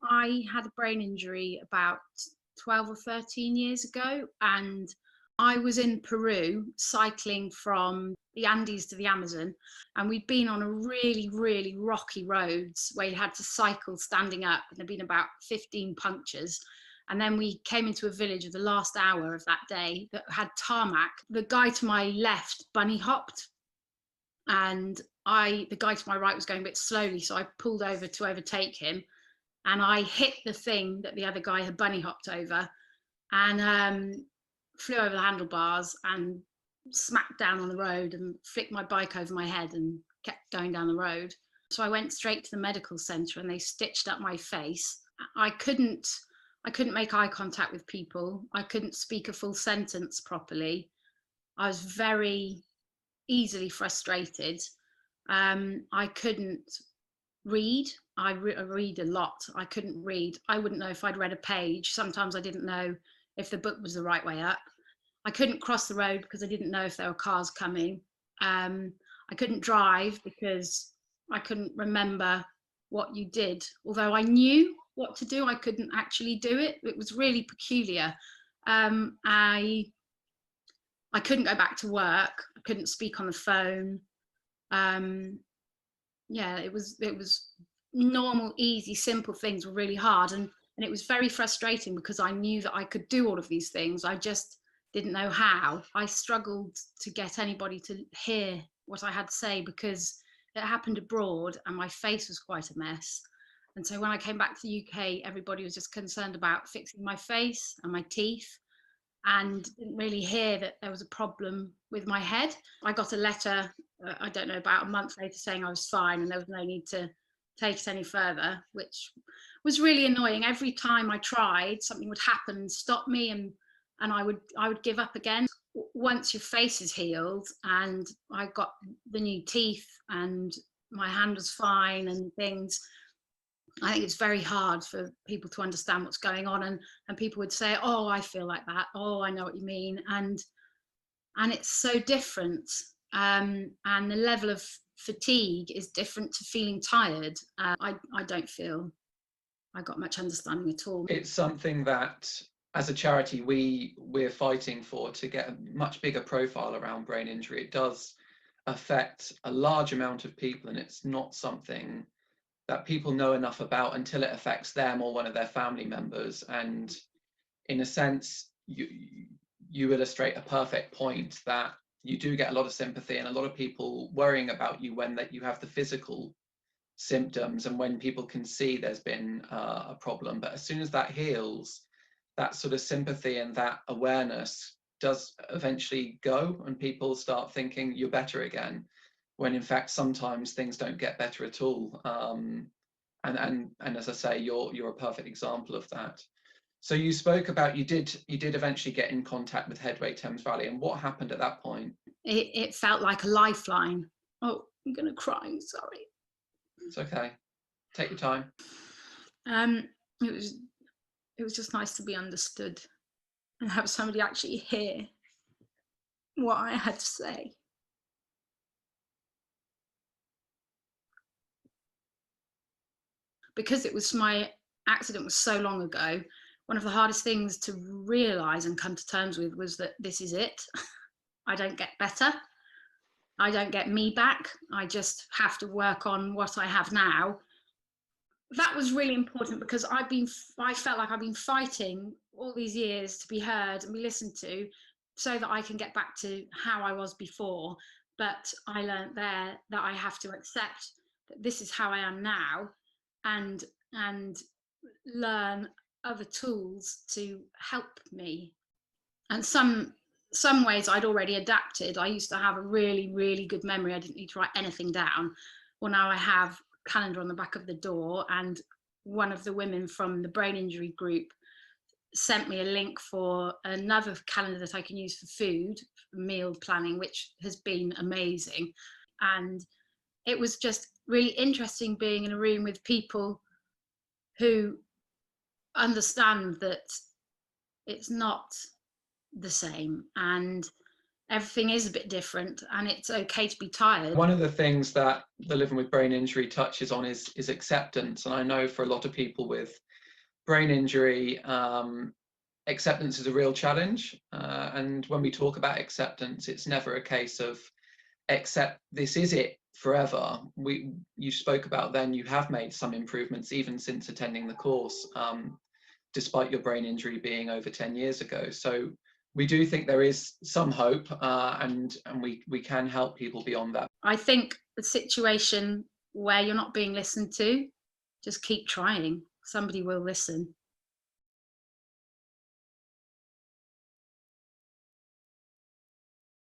I had a brain injury about 12 or 13 years ago, and I was in Peru cycling from the Andes to the Amazon, and we'd been on a really, really rocky roads where you had to cycle standing up, and there'd been about 15 punctures. And then we came into a village of the last hour of that day that had tarmac. The guy to my left bunny hopped, and the guy to my right was going a bit slowly, so I pulled over to overtake him, and I hit the thing that the other guy had bunny hopped over, and flew over the handlebars and smacked down on the road and flicked my bike over my head and kept going down the road. So I went straight to the medical centre and they stitched up my face. I couldn't make eye contact with people. I couldn't speak a full sentence properly. I was very easily frustrated. I couldn't read. I read a lot. I couldn't read. I wouldn't know if I'd read a page. Sometimes I didn't know if the book was the right way up. I couldn't cross the road because I didn't know if there were cars coming. I couldn't drive because I couldn't remember what you did. Although I knew what to do, I couldn't actually do it. It was really peculiar. I couldn't go back to work. I couldn't speak on the phone. Yeah, it was normal, easy, simple things were really hard, and it was very frustrating because I knew that I could do all of these things. I just didn't know how. I struggled to get anybody to hear what I had to say because it happened abroad and my face was quite a mess. And so when I came back to the UK, everybody was just concerned about fixing my face and my teeth, and didn't really hear that there was a problem with my head. I got a letter, I don't know, about a month later saying I was fine and there was no need to take it any further, which was really annoying. Every time I tried, something would happen and stop me, and I would give up again. Once your face is healed and I got the new teeth and my hand was fine and things, I think it's very hard for people to understand what's going on, and people would say, oh, I feel like that, oh, I know what you mean, and it's so different, and the level of fatigue is different to feeling tired. I don't feel I got much understanding at all. It's something that as a charity we're fighting for, to get a much bigger profile around brain injury. It does affect a large amount of people, and it's not something that people know enough about until it affects them or one of their family members. And in a sense, you illustrate a perfect point, that you do get a lot of sympathy and a lot of people worrying about you when that you have the physical symptoms and when people can see there's been a problem. But as soon as that heals, that sort of sympathy and that awareness does eventually go, and people start thinking you're better again, when in fact sometimes things don't get better at all. And as I say, you're a perfect example of that. So you spoke about you did eventually get in contact with Headway Thames Valley, and what happened at that point? It felt like a lifeline. Oh, I'm gonna cry, sorry. It's okay, take your time. It was just nice to be understood and have somebody actually hear what I had to say. Because my accident was so long ago, one of the hardest things to realise and come to terms with was that this is it. I don't get better. I don't get me back. I just have to work on what I have now. That was really important because I felt like I've been fighting all these years to be heard and be listened to, so that I can get back to how I was before. But I learned there that I have to accept that this is how I am now, and learn other tools to help me. And some ways I'd already adapted. I used to have a really, really good memory. I didn't need to write anything down. Well, now I have a calendar on the back of the door, and one of the women from the brain injury group sent me a link for another calendar that I can use for food, meal planning, which has been amazing. And it was just really interesting being in a room with people who understand that it's not the same, and everything is a bit different, and it's okay to be tired. One of the things that the Living with Brain Injury touches on is acceptance. And I know for a lot of people with brain injury, acceptance is a real challenge. And when we talk about acceptance, it's never a case of accept this is it forever. You spoke about then you have made some improvements even since attending the course, despite your brain injury being over 10 years ago. So we do think there is some hope, and we can help people beyond that. I think the situation where you're not being listened to, just keep trying. Somebody will listen.